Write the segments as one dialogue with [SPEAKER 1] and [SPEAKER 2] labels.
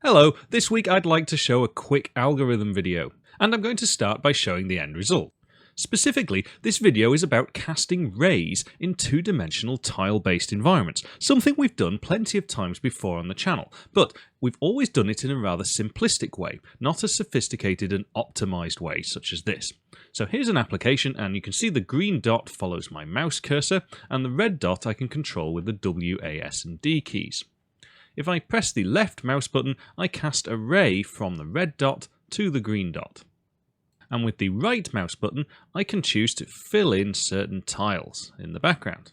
[SPEAKER 1] Hello, this week I'd like to show a quick algorithm video, and I'm going to start by showing the end result. Specifically, this video is about casting rays in two-dimensional tile-based environments, something we've done plenty of times before on the channel, but we've always done it in a rather simplistic way, not a sophisticated and optimized way such as this. So here's an application, and you can see the green dot follows my mouse cursor, and the red dot I can control with the W, A, S and D keys. If I press the left mouse button, I cast a ray from the red dot to the green dot. And with the right mouse button, I can choose to fill in certain tiles in the background.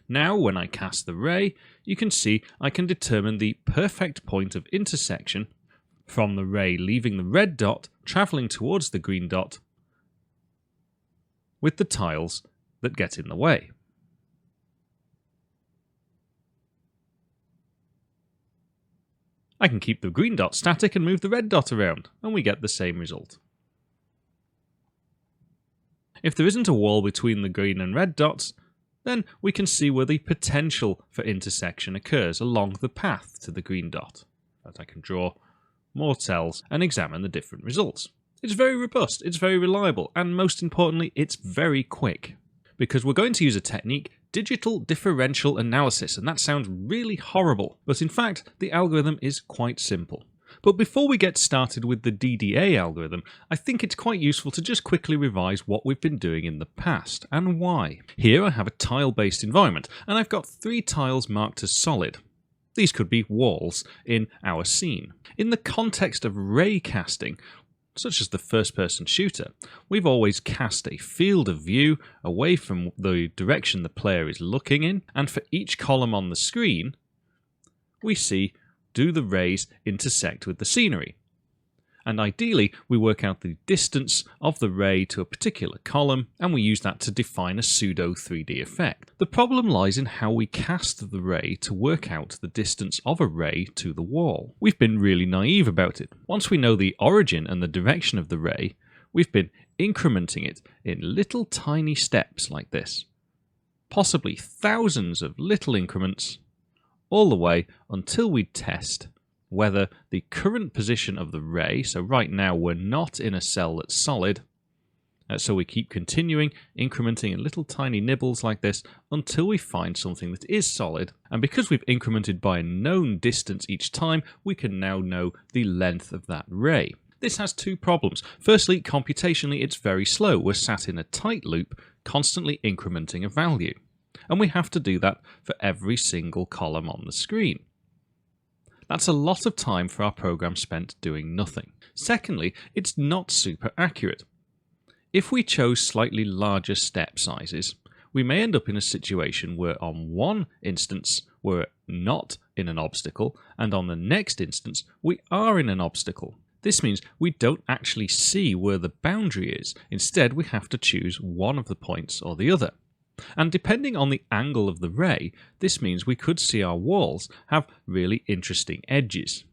[SPEAKER 1] Now, when I cast the ray, you can see I can determine the perfect point of intersection from the ray leaving the red dot, travelling towards the green dot, with the tiles that get in the way. I can keep the green dot static and move the red dot around, and we get the same result. If there isn't a wall between the green and red dots, then we can see where the potential for intersection occurs along the path to the green dot. But I can draw more cells and examine the different results. It's very robust, it's very reliable, and most importantly, it's very quick. Because we're going to use a technique, digital differential analysis, and that sounds really horrible, but in fact the algorithm is quite simple. But before we get started with the DDA algorithm, I think it's quite useful to just quickly revise what we've been doing in the past, and why. Here I have a tile-based environment, and I've got 3 tiles marked as solid. These could be walls in our scene. In the context of ray casting, such as the first-person shooter, we've always cast a field of view away from the direction the player is looking in, and for each column on the screen, we see do the rays intersect with the scenery. And ideally, we work out the distance of the ray to a particular column, and we use that to define a pseudo 3D effect. The problem lies in how we cast the ray to work out the distance of a ray to the wall. We've been really naive about it. Once we know the origin and the direction of the ray, we've been incrementing it in little tiny steps like this. Possibly thousands of little increments, all the way until we test whether the current position of the ray, so right now we're not in a cell that's solid, so we keep continuing incrementing in little tiny nibbles like this until we find something that is solid, and because we've incremented by a known distance each time, we can now know the length of that ray. This has 2 problems. Firstly, computationally it's very slow. We're sat in a tight loop, constantly incrementing a value, and we have to do that for every single column on the screen. That's a lot of time for our program spent doing nothing. Secondly, it's not super accurate. If we chose slightly larger step sizes, we may end up in a situation where on one instance we're not in an obstacle, and on the next instance we are in an obstacle. This means we don't actually see where the boundary is. Instead, we have to choose one of the points or the other. And depending on the angle of the ray, this means we could see our walls have really interesting edges.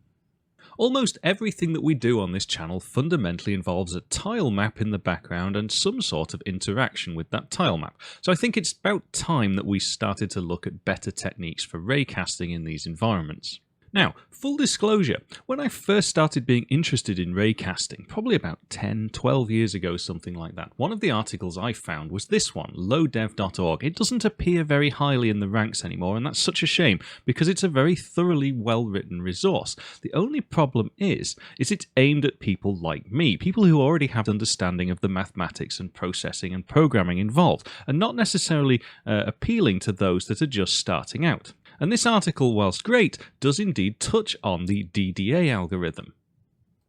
[SPEAKER 1] Almost everything that we do on this channel fundamentally involves a tile map in the background and some sort of interaction with that tile map. So I think it's about time that we started to look at better techniques for ray casting in these environments. Now, full disclosure, when I first started being interested in ray casting, probably about 10, 12 years ago, something like that, one of the articles I found was this one, lowdev.org. It doesn't appear very highly in the ranks anymore, and that's such a shame, because it's a very thoroughly well-written resource. The only problem is it's aimed at people like me, people who already have understanding of the mathematics and processing and programming involved, and not necessarily appealing to those that are just starting out. And this article, whilst great, does indeed touch on the DDA algorithm.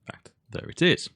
[SPEAKER 1] In fact, there it is.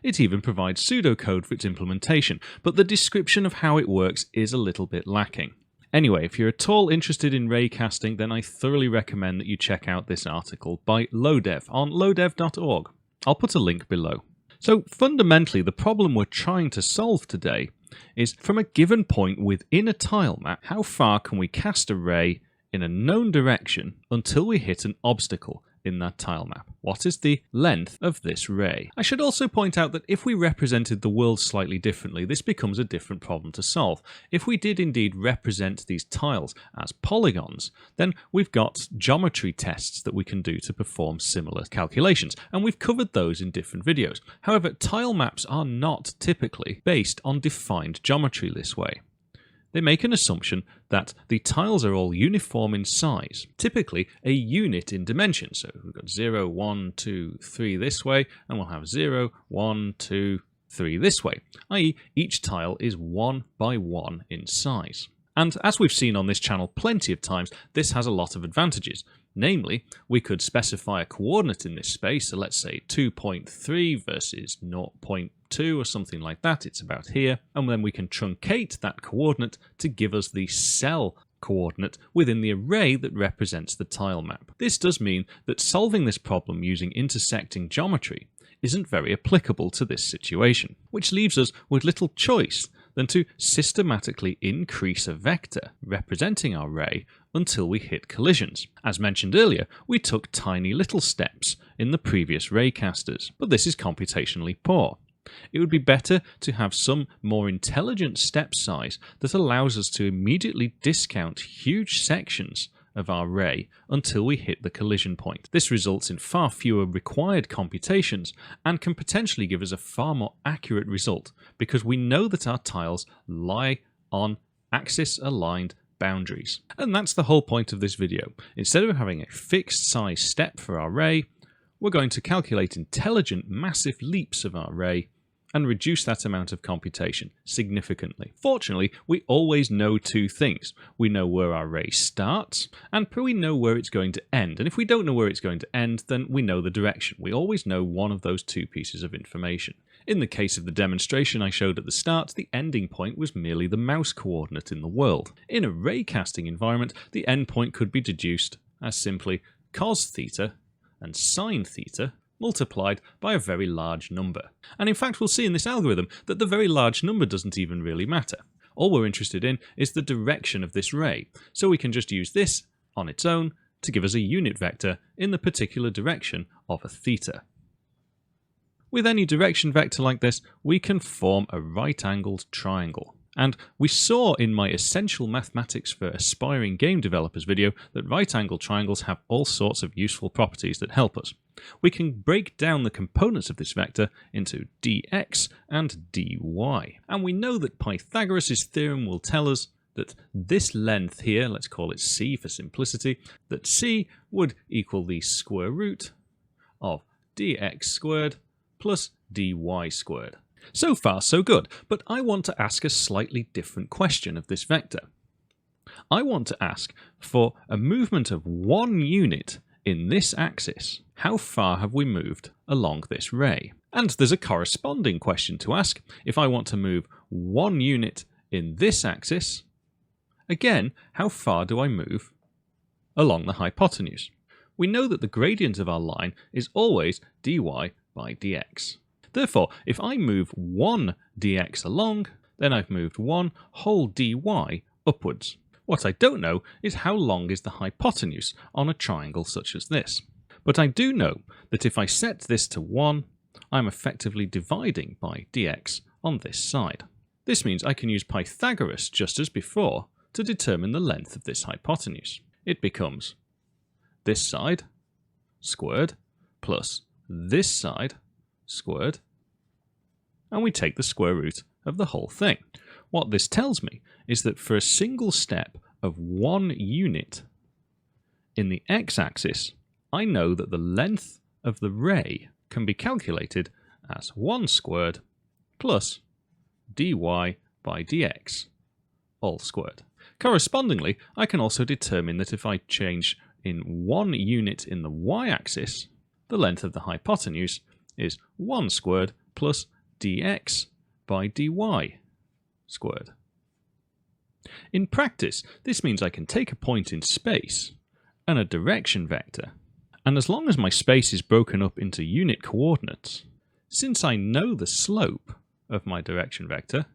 [SPEAKER 1] It even provides pseudocode for its implementation, but the description of how it works is a little bit lacking. Anyway, if you're at all interested in ray casting, then I thoroughly recommend that you check out this article by lowdev on lowdev.org. I'll put a link below. So fundamentally, the problem we're trying to solve today is from a given point within a tile map, how far can we cast a ray in a known direction until we hit an obstacle, in that tile map? What is the length of this ray? I should also point out that if we represented the world slightly differently, this becomes a different problem to solve. If we did indeed represent these tiles as polygons, then we've got geometry tests that we can do to perform similar calculations, and we've covered those in different videos. However, tile maps are not typically based on defined geometry this way. They make an assumption that the tiles are all uniform in size, typically a unit in dimension. So we've got 0, 1, 2, 3 this way, and we'll have 0, 1, 2, 3 this way, i.e. each tile is 1 by 1 in size. And as we've seen on this channel plenty of times, this has a lot of advantages. Namely, we could specify a coordinate in this space, so let's say 2.3 versus 0.2 or something like that, it's about here, and then we can truncate that coordinate to give us the cell coordinate within the array that represents the tile map. This does mean that solving this problem using intersecting geometry isn't very applicable to this situation, which leaves us with little choice than to systematically increase a vector representing our ray until we hit collisions. As mentioned earlier, we took tiny little steps in the previous raycasters, but this is computationally poor. It would be better to have some more intelligent step size that allows us to immediately discount huge sections of our ray until we hit the collision point. This results in far fewer required computations and can potentially give us a far more accurate result because we know that our tiles lie on axis-aligned boundaries. And that's the whole point of this video. Instead of having a fixed size step for our ray, we're going to calculate intelligent massive leaps of our ray and reduce that amount of computation significantly. Fortunately, we always know two things. We know where our ray starts, and we know where it's going to end. And if we don't know where it's going to end, then we know the direction. We always know one of those two pieces of information. In the case of the demonstration I showed at the start, the ending point was merely the mouse coordinate in the world. In a raycasting environment, the endpoint could be deduced as simply cos theta and sine theta multiplied by a very large number. And in fact, we'll see in this algorithm that the very large number doesn't even really matter. All we're interested in is the direction of this ray, so we can just use this on its own to give us a unit vector in the particular direction of a theta. With any direction vector like this, we can form a right-angled triangle. And we saw in my Essential Mathematics for Aspiring Game Developers video that right-angled triangles have all sorts of useful properties that help us. We can break down the components of this vector into dx and dy. And we know that Pythagoras' theorem will tell us that this length here, let's call it c for simplicity, that c would equal the square root of dx squared plus dy squared. So far, so good, but I want to ask a slightly different question of this vector. I want to ask for a movement of 1 unit in this axis. How far have we moved along this ray? And there's a corresponding question to ask. If I want to move 1 unit in this axis, again, how far do I move along the hypotenuse? We know that the gradient of our line is always dy by dx. Therefore, if I move 1 dx along, then I've moved 1 whole dy upwards. What I don't know is how long is the hypotenuse on a triangle such as this. But I do know that if I set this to 1, I'm effectively dividing by dx on this side. This means I can use Pythagoras just as before to determine the length of this hypotenuse. It becomes this side squared plus this side squared, and we take the square root of the whole thing. What this tells me is that for a single step of 1 unit in the x-axis, I know that the length of the ray can be calculated as 1 squared plus dy by dx, all squared. Correspondingly, I can also determine that if I change in 1 unit in the y-axis, the length of the hypotenuse is 1 squared plus dx by dy squared. In practice, this means I can take a point in space and a direction vector, and as long as my space is broken up into unit coordinates, since I know the slope of my direction vector,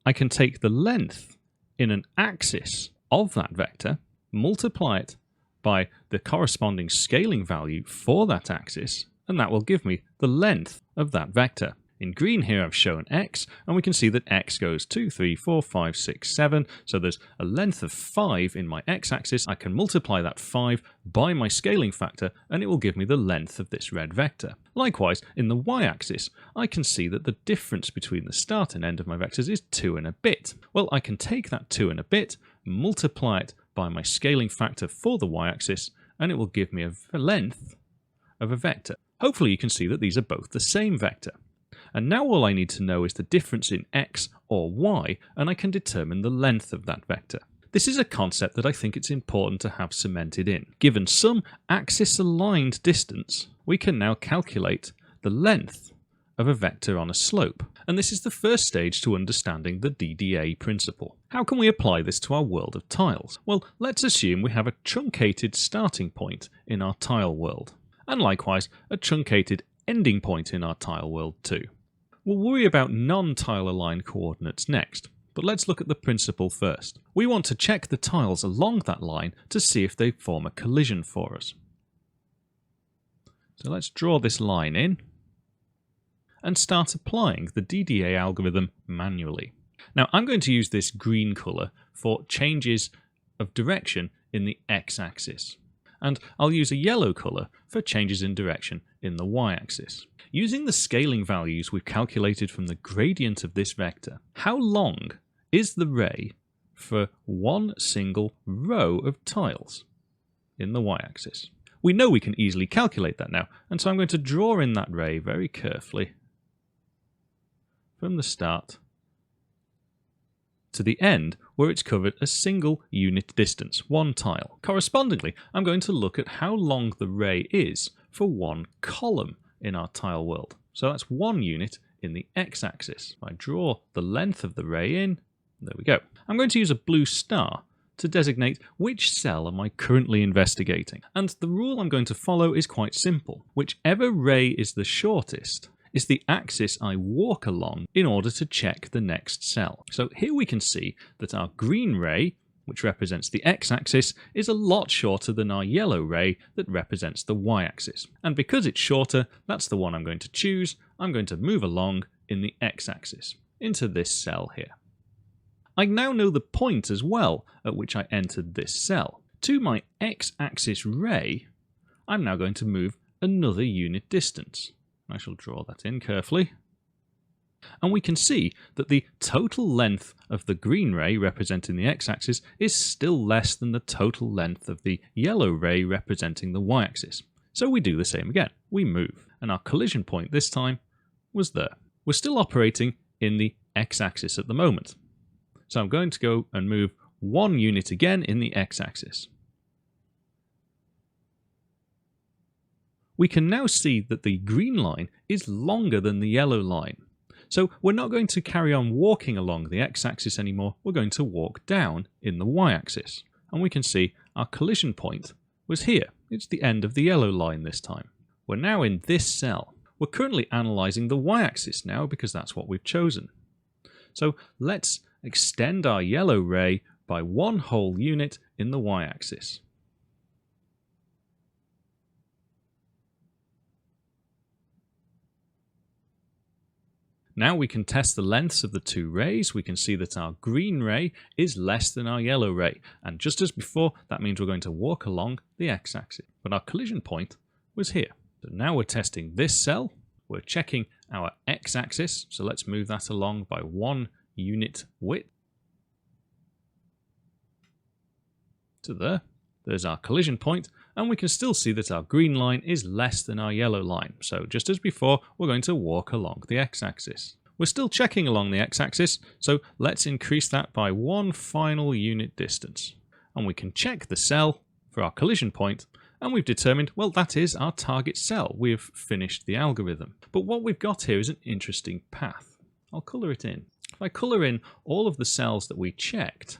[SPEAKER 1] I can take the length in an axis of that vector, multiply it by the corresponding scaling value for that axis, and that will give me the length of that vector. In green here I've shown x, and we can see that x goes 2, 3, 4, 5, 6, 7, so there's a length of 5 in my x-axis. I can multiply that 5 by my scaling factor, and it will give me the length of this red vector. Likewise, in the y-axis, I can see that the difference between the start and end of my vectors is 2 and a bit. Well, I can take that 2 and a bit, multiply it by my scaling factor for the y-axis, and it will give me a length of a vector. Hopefully you can see that these are both the same vector. And now all I need to know is the difference in x or y, and I can determine the length of that vector. This is a concept that I think it's important to have cemented in. Given some axis-aligned distance, we can now calculate the length of a vector on a slope. And this is the first stage to understanding the DDA principle. How can we apply this to our world of tiles? Well, let's assume we have a truncated starting point in our tile world, and likewise a truncated ending point in our tile world too. We'll worry about non-tile aligned coordinates next, but let's look at the principle first. We want to check the tiles along that line to see if they form a collision for us. So let's draw this line in and start applying the DDA algorithm manually. Now I'm going to use this green colour for changes of direction in the x-axis, and I'll use a yellow colour for changes in direction in the y-axis. Using the scaling values we've calculated from the gradient of this vector, how long is the ray for one single row of tiles in the y-axis? We know we can easily calculate that now, and so I'm going to draw in that ray very carefully from the start to the end, where it's covered a single unit distance, one tile. Correspondingly, I'm going to look at how long the ray is for one column in our tile world. So that's 1 unit in the x-axis. I draw the length of the ray in, there we go. I'm going to use a blue star to designate which cell am I currently investigating. And the rule I'm going to follow is quite simple. Whichever ray is the shortest is the axis I walk along in order to check the next cell. So here we can see that our green ray, which represents the x-axis, is a lot shorter than our yellow ray that represents the y-axis. And because it's shorter, that's the one I'm going to choose. I'm going to move along in the x-axis into this cell here. I now know the point as well at which I entered this cell. To my x-axis ray, I'm now going to move another unit distance. I shall draw that in carefully. And we can see that the total length of the green ray representing the x-axis is still less than the total length of the yellow ray representing the y-axis. So we do the same again. We move, and our collision point this time was there. We're still operating in the x-axis at the moment. So I'm going to go and move 1 unit again in the x-axis. We can now see that the green line is longer than the yellow line. So we're not going to carry on walking along the x-axis anymore, we're going to walk down in the y-axis. And we can see our collision point was here. It's the end of the yellow line this time. We're now in this cell. We're currently analysing the y-axis now because that's what we've chosen. So let's extend our yellow ray by 1 whole unit in the y-axis. Now we can test the lengths of the 2 rays. We can see that our green ray is less than our yellow ray. And just as before, that means we're going to walk along the x-axis. But our collision point was here. So now we're testing this cell. We're checking our x-axis. So let's move that along by 1 unit width. To there. There's our collision point. And we can still see that our green line is less than our yellow line. So just as before, we're going to walk along the x-axis. We're still checking along the x-axis, so let's increase that by 1 final unit distance. And we can check the cell for our collision point, and we've determined, well, that is our target cell. We've finished the algorithm. But what we've got here is an interesting path. I'll colour it in. If I colour in all of the cells that we checked,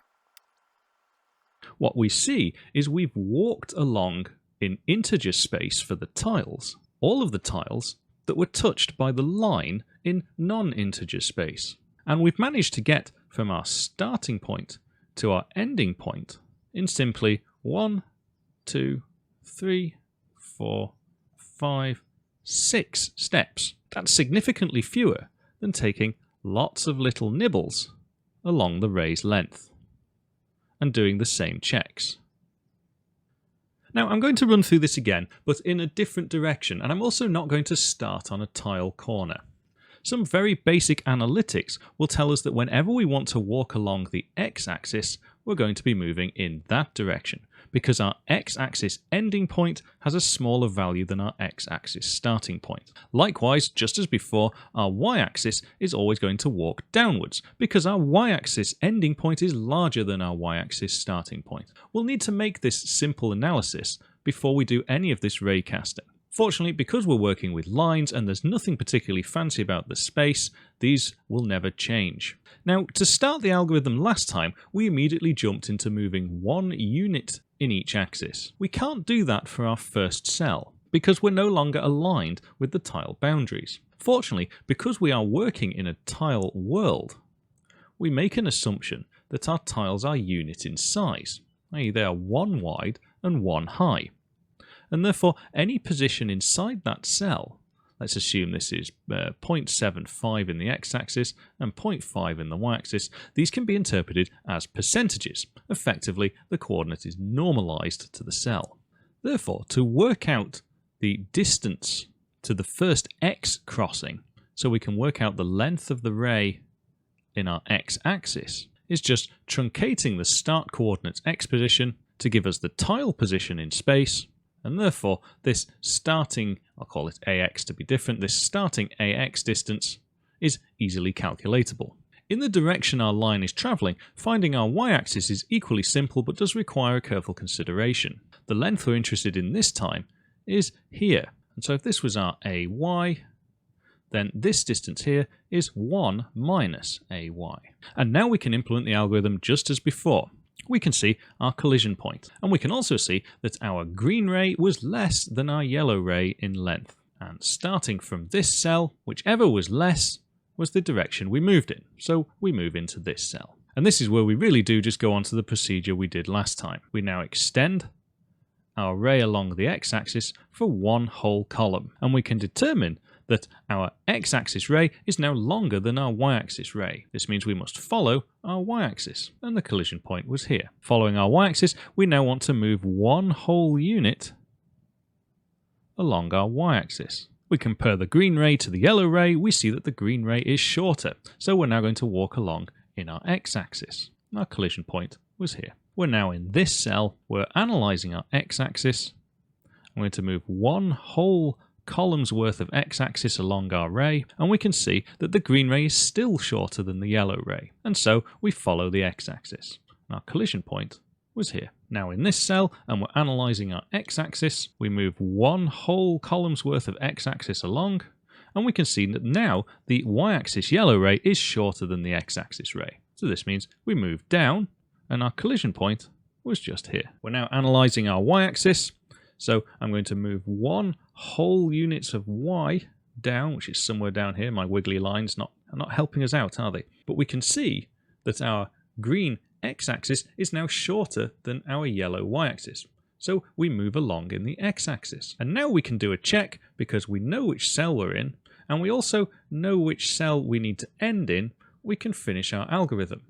[SPEAKER 1] what we see is we've walked along in integer space for the tiles, all of the tiles that were touched by the line in non-integer space. And we've managed to get from our starting point to our ending point in simply 1, 2, 3, 4, 5, 6 steps. That's significantly fewer than taking lots of little nibbles along the ray's length and doing the same checks. Now I'm going to run through this again, but in a different direction, and I'm also not going to start on a tile corner. Some very basic analytics will tell us that whenever we want to walk along the x-axis, we're going to be moving in that direction, because our x-axis ending point has a smaller value than our x-axis starting point. Likewise, just as before, our y-axis is always going to walk downwards, because our y-axis ending point is larger than our y-axis starting point. We'll need to make this simple analysis before we do any of this ray casting. Fortunately, because we're working with lines and there's nothing particularly fancy about the space, these will never change. Now, to start the algorithm last time, we immediately jumped into moving 1 unit in each axis. We can't do that for our first cell, because we're no longer aligned with the tile boundaries. Fortunately, because we are working in a tile world, we make an assumption that our tiles are unit in size, i.e. they are 1 wide and 1 high. And therefore, any position inside that cell, let's assume this is 0.75 in the x-axis and 0.5 in the y-axis, these can be interpreted as percentages. Effectively, the coordinate is normalized to the cell. Therefore, to work out the distance to the first x crossing, so we can work out the length of the ray in our x-axis, is just truncating the start coordinates x position to give us the tile position in space. And therefore, this starting, I'll call it AX to be different, this starting AX distance is easily calculatable. In the direction our line is travelling, finding our y-axis is equally simple but does require a careful consideration. The length we're interested in this time is here. And so if this was our AY, then this distance here is 1 minus AY. And now we can implement the algorithm just as before. We can see our collision point, and we can also see that our green ray was less than our yellow ray in length. And starting from this cell, whichever was less was the direction we moved in, so we move into this cell. And this is where we really do just go on to the procedure we did last time. We now extend our ray along the x-axis for 1 whole column, and we can determine that our x-axis ray is now longer than our y-axis ray. This means we must follow our y-axis, and the collision point was here. Following our y-axis, we now want to move 1 whole unit along our y-axis. We compare the green ray to the yellow ray, we see that the green ray is shorter, so we're now going to walk along in our x-axis. Our collision point was here. We're now in this cell, we're analysing our x-axis. I'm going to move 1 whole columns worth of x-axis along our ray, and we can see that the green ray is still shorter than the yellow ray, and so we follow the x-axis. Our collision point was here. Now in this cell, and we're analysing our x-axis, we move 1 whole columns worth of x-axis along, and we can see that now the y-axis yellow ray is shorter than the x-axis ray. So this means we move down, and our collision point was just here. We're now analysing our y-axis, so I'm going to move 1 whole units of y down, which is somewhere down here. My wiggly lines are not helping us out, are they? But we can see that our green x-axis is now shorter than our yellow y-axis. So we move along in the x-axis. And now we can do a check because we know which cell we're in, and we also know which cell we need to end in. We can finish our algorithm.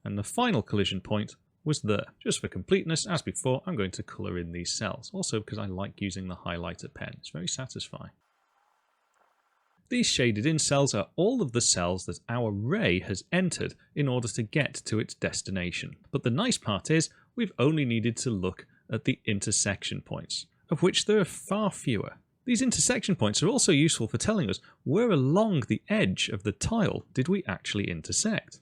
[SPEAKER 1] And the final collision point was there. Just for completeness, as before, I'm going to colour in these cells, also because I like using the highlighter pen. It's very satisfying. These shaded in cells are all of the cells that our ray has entered in order to get to its destination. But the nice part is, we've only needed to look at the intersection points, of which there are far fewer. These intersection points are also useful for telling us where along the edge of the tile did we actually intersect.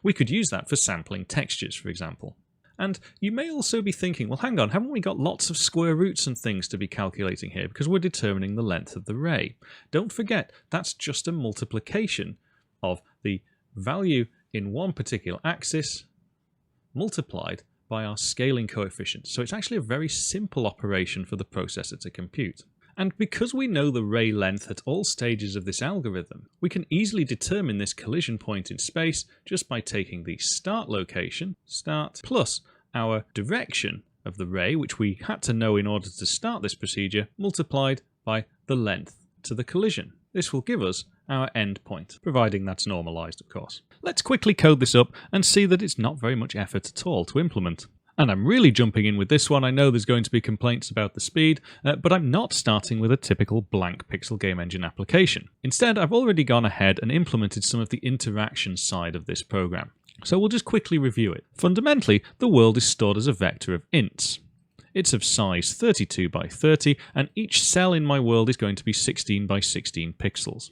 [SPEAKER 1] We could use that for sampling textures, for example. And you may also be thinking, well, hang on, haven't we got lots of square roots and things to be calculating here because we're determining the length of the ray? Don't forget, that's just a multiplication of the value in one particular axis multiplied by our scaling coefficient. So it's actually a very simple operation for the processor to compute. And because we know the ray length at all stages of this algorithm, we can easily determine this collision point in space just by taking the start location, start, plus our direction of the ray, which we had to know in order to start this procedure, multiplied by the length to the collision. This will give us our end point, providing that's normalized, of course. Let's quickly code this up and see that it's not very much effort at all to implement. And I'm really jumping in with this one. I know there's going to be complaints about the speed, but I'm not starting with a typical blank Pixel Game Engine application. Instead, I've already gone ahead and implemented some of the interaction side of this program. So we'll just quickly review it. Fundamentally, the world is stored as a vector of ints. It's of size 32 by 30, and each cell in my world is going to be 16 by 16 pixels.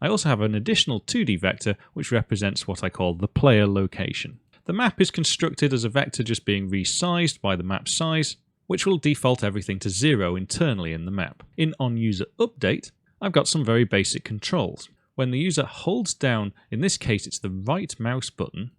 [SPEAKER 1] I also have an additional 2D vector, which represents what I call the player location. The map is constructed as a vector just being resized by the map size, which will default everything to 0 internally in the map. In onUserUpdate, I've got some very basic controls. When the user holds down, in this case it's the right mouse button,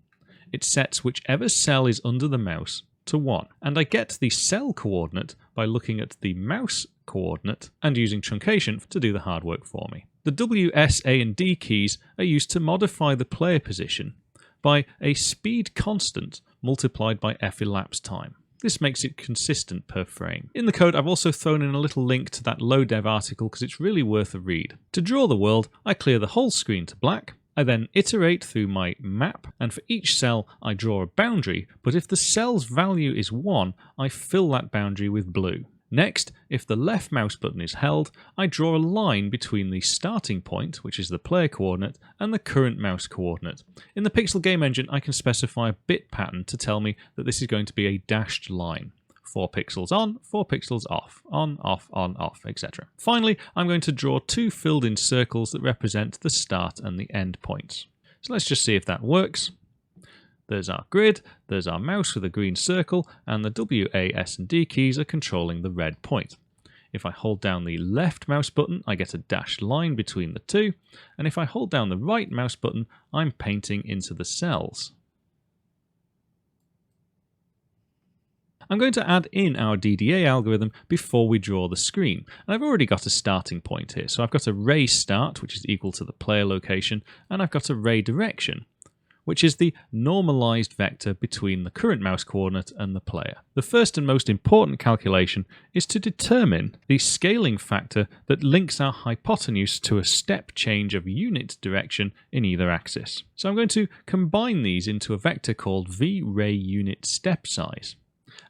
[SPEAKER 1] it sets whichever cell is under the mouse to 1. And I get the cell coordinate by looking at the mouse coordinate and using truncation to do the hard work for me. The W, S, A and D keys are used to modify the player position by a speed constant multiplied by f elapsed time. This makes it consistent per frame. In the code, I've also thrown in a little link to that low dev article because it's really worth a read. To draw the world, I clear the whole screen to black. I then iterate through my map, and for each cell I draw a boundary, but if the cell's value is 1, I fill that boundary with blue. Next, if the left mouse button is held, I draw a line between the starting point, which is the player coordinate, and the current mouse coordinate. In the Pixel Game Engine, I can specify a bit pattern to tell me that this is going to be a dashed line. 4 pixels on, 4 pixels off, on, off, etc. Finally, I'm going to draw 2 filled-in circles that represent the start and the end points. So let's just see if that works. There's our grid, there's our mouse with a green circle, and the W, A, S and D keys are controlling the red point. If I hold down the left mouse button, I get a dashed line between the two, and if I hold down the right mouse button, I'm painting into the cells. I'm going to add in our DDA algorithm before we draw the screen. And I've already got a starting point here. So I've got a ray start, which is equal to the player location, and I've got a ray direction, which is the normalized vector between the current mouse coordinate and the player. The first and most important calculation is to determine the scaling factor that links our hypotenuse to a step change of unit direction in either axis. So I'm going to combine these into a vector called VRayUnitStepSize.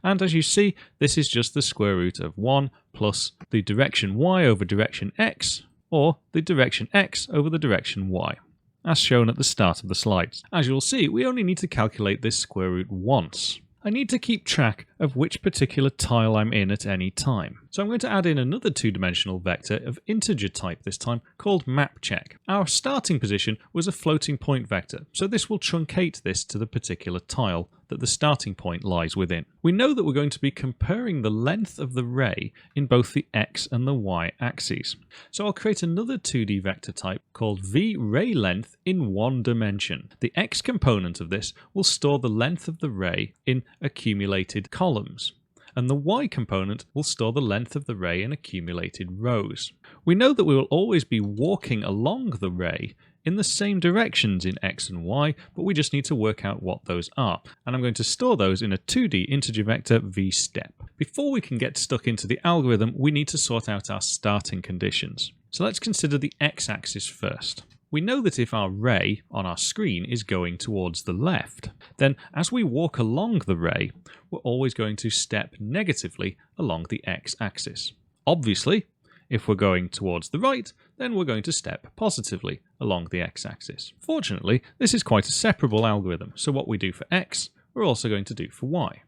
[SPEAKER 1] And as you see, this is just the square root of 1 plus the direction y over direction x, or the direction x over the direction y, as shown at the start of the slides. As you'll see, we only need to calculate this square root once. I need to keep track of which particular tile I'm in at any time. So I'm going to add in another two-dimensional vector of integer type this time called mapCheck. Our starting position was a floating point vector, so this will truncate this to the particular tile that the starting point lies within. We know that we're going to be comparing the length of the ray in both the x and the y axes. So I'll create another 2D vector type called VRayLength in one dimension. The x component of this will store the length of the ray in accumulated columns, and the y component will store the length of the ray in accumulated rows. We know that we will always be walking along the ray in the same directions in x and y, but we just need to work out what those are. And I'm going to store those in a 2D integer vector vStep. Before we can get stuck into the algorithm, we need to sort out our starting conditions. So let's consider the x-axis first. We know that if our ray on our screen is going towards the left, then as we walk along the ray, we're always going to step negatively along the x-axis. Obviously, if we're going towards the right, then we're going to step positively along the x-axis. Fortunately, this is quite a separable algorithm, so what we do for x, we're also going to do for y.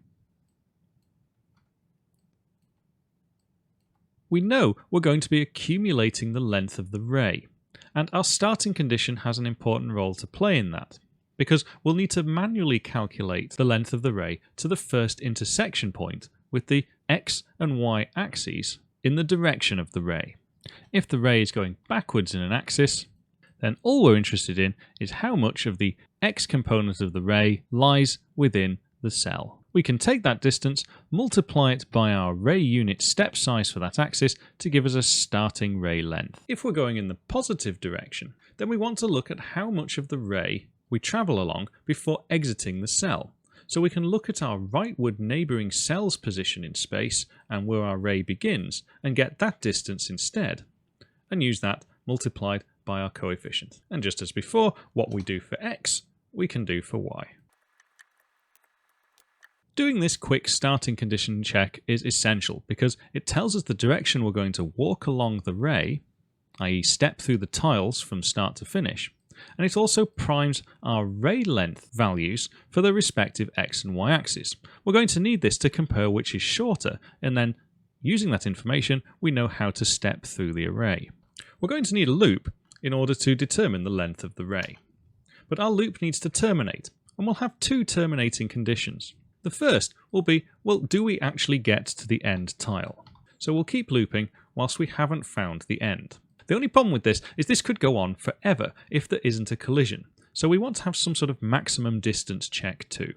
[SPEAKER 1] We know we're going to be accumulating the length of the ray, and our starting condition has an important role to play in that, because we'll need to manually calculate the length of the ray to the first intersection point with the x and y axes in the direction of the ray. If the ray is going backwards in an axis, then all we're interested in is how much of the x component of the ray lies within the cell. We can take that distance, multiply it by our ray unit step size for that axis to give us a starting ray length. If we're going in the positive direction, then we want to look at how much of the ray we travel along before exiting the cell. so we can look at our rightward neighbouring cell's position in space and where our ray begins and get that distance instead, and use that multiplied by our coefficient. And just as before, what we do for x, we can do for y. Doing this quick starting condition check is essential because it tells us the direction we're going to walk along the ray, i.e. step through the tiles from start to finish, and it also primes our ray length values for the respective x and y axes. We're going to need this to compare which is shorter, and then using that information we know how to step through the array. We're going to need a loop in order to determine the length of the ray. But our loop needs to terminate, and we'll have two terminating conditions. The first will be, well, do we actually get to the end tile? So we'll keep looping whilst we haven't found the end. The only problem with this is this could go on forever if there isn't a collision, so we want to have some sort of maximum distance check too.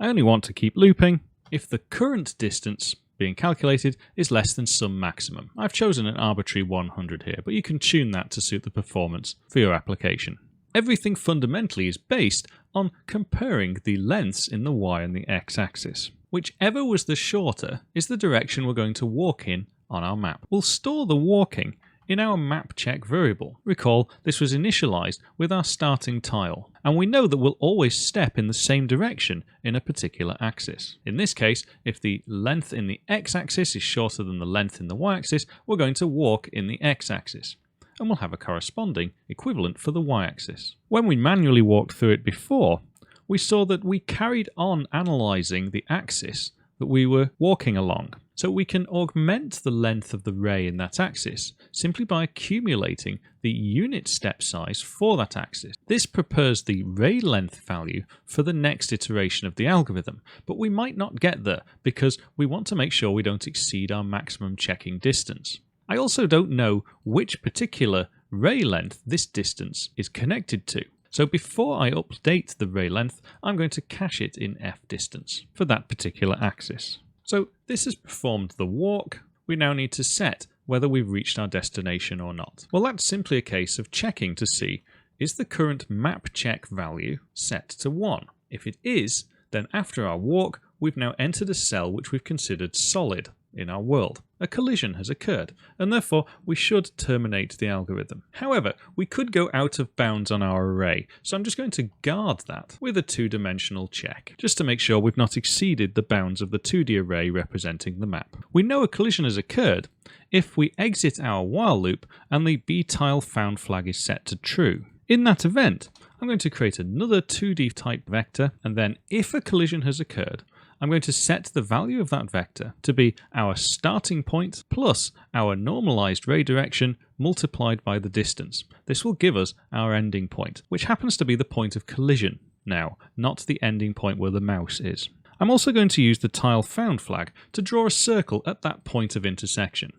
[SPEAKER 1] I only want to keep looping if the current distance being calculated is less than some maximum. I've chosen an arbitrary 100 here, but you can tune that to suit the performance for your application. Everything fundamentally is based on comparing the lengths in the y and the x axis. Whichever was the shorter is the direction we're going to walk in on our map. We'll store the walking in our map check variable. Recall, this was initialized with our starting tile, and we know that we'll always step in the same direction in a particular axis. In this case, if the length in the x-axis is shorter than the length in the y-axis, we're going to walk in the x-axis, and we'll have a corresponding equivalent for the y-axis. When we manually walked through it before, we saw that we carried on analysing the axis that we were walking along. So we can augment the length of the ray in that axis simply by accumulating the unit step size for that axis. This prepares the ray length value for the next iteration of the algorithm, but we might not get there because we want to make sure we don't exceed our maximum checking distance. I also don't know which particular ray length this distance is connected to. So before I update the ray length, I'm going to cache it in f distance for that particular axis. So this has performed the walk. We now need to set whether we've reached our destination or not. Well, that's simply a case of checking to see, is the current map check value set to 1? If it is, then after our walk, we've now entered a cell which we've considered solid in our world. A collision has occurred, and therefore we should terminate the algorithm. However, we could go out of bounds on our array, so I'm just going to guard that with a two-dimensional check, just to make sure we've not exceeded the bounds of the 2D array representing the map. We know a collision has occurred if we exit our while loop and the btile found flag is set to true. In that event, I'm going to create another 2D type vector, and then if a collision has occurred, I'm going to set the value of that vector to be our starting point plus our normalized ray direction multiplied by the distance. This will give us our ending point, which happens to be the point of collision now, not the ending point where the mouse is. I'm also going to use the tile found flag to draw a circle at that point of intersection.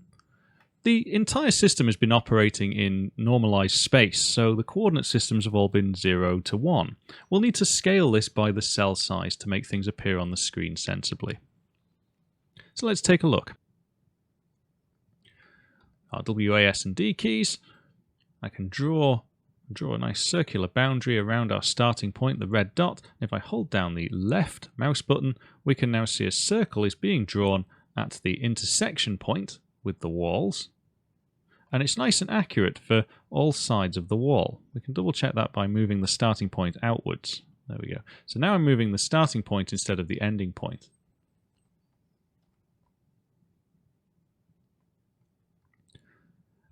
[SPEAKER 1] The entire system has been operating in normalized space, so the coordinate systems have all been 0 to 1. We'll need to scale this by the cell size to make things appear on the screen sensibly. So let's take a look. Our WAS and D keys. I can draw a nice circular boundary around our starting point, the red dot. If I hold down the left mouse button, we can now see a circle is being drawn at the intersection point with the walls. And it's nice and accurate for all sides of the wall. We can double check that by moving the starting point outwards. There we go. So now I'm moving the starting point instead of the ending point.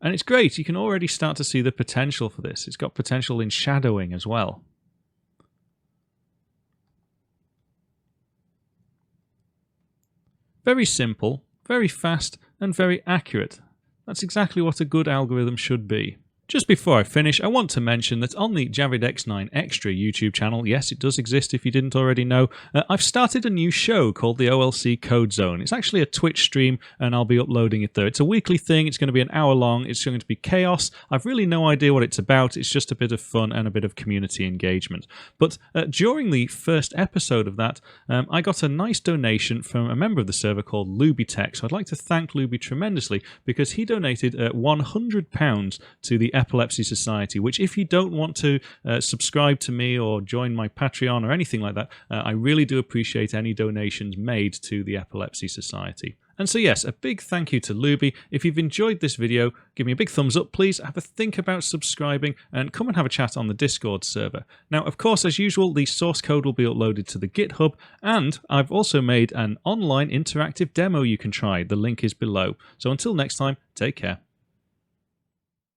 [SPEAKER 1] And it's great. You can already start to see the potential for this. It's got potential in shadowing as well. Very simple, very fast, and very accurate. That's exactly what a good algorithm should be. Just before I finish, I want to mention that on the JavidX9 Extra YouTube channel, yes, it does exist if you didn't already know, I've started a new show called the OLC Code Zone. It's actually a Twitch stream, and I'll be uploading it there. It's a weekly thing. It's going to be an hour long. It's going to be chaos. I've really no idea what it's about. It's just a bit of fun and a bit of community engagement. But during the first episode of that, I got a nice donation from a member of the server called LubyTech. So I'd like to thank Luby tremendously because he donated £100 to the Epilepsy Society, which if you don't want to subscribe to me or join my Patreon or anything like that, I really do appreciate any donations made to the Epilepsy Society. And so yes, a big thank you to Luby. If you've enjoyed this video, give me a big thumbs up, please. Have a think about subscribing and come and have a chat on the Discord server. Now, of course, as usual, the source code will be uploaded to the GitHub, and I've also made an online interactive demo you can try. The link is below. So until next time, take care.